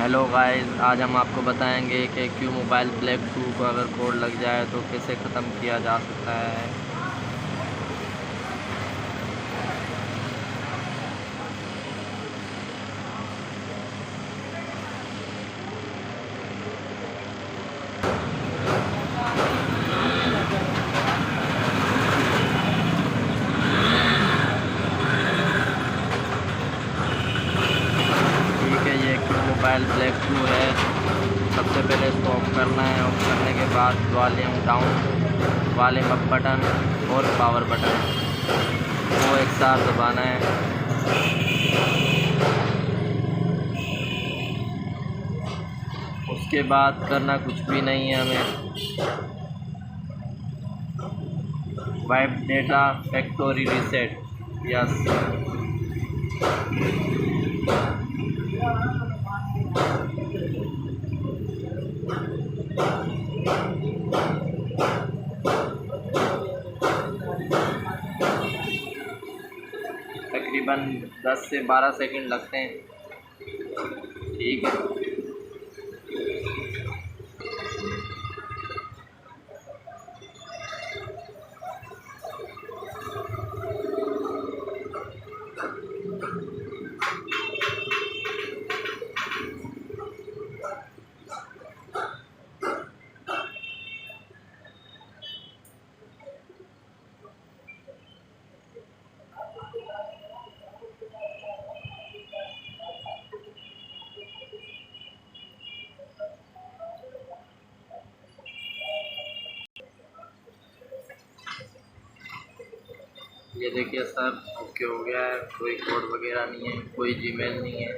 Hello guys, आज हम आपको बताएंगे कि क्यों मोबाइल ब्लैक 2 को अगर कोड लग जाए तो कैसे ख़त्म किया जा सकता है। ठीक है, ये क्यों मोबाइल ब्लैक 2 है। सबसे पहले इसको ऑफ करना है। ऑफ करने के बाद volume down, volume up button और पावर बटन वो एक साथ दबाना है। उसके बाद करना कुछ भी नहीं है हमें। Wipe data factory reset, yes. तकरीबन 10 से 12 सेकंड लगते हैं। ठीक है। ये देखिए सर, ओके हो गया है। कोई कोड वगैरह नहीं है, कोई जीमेल नहीं है।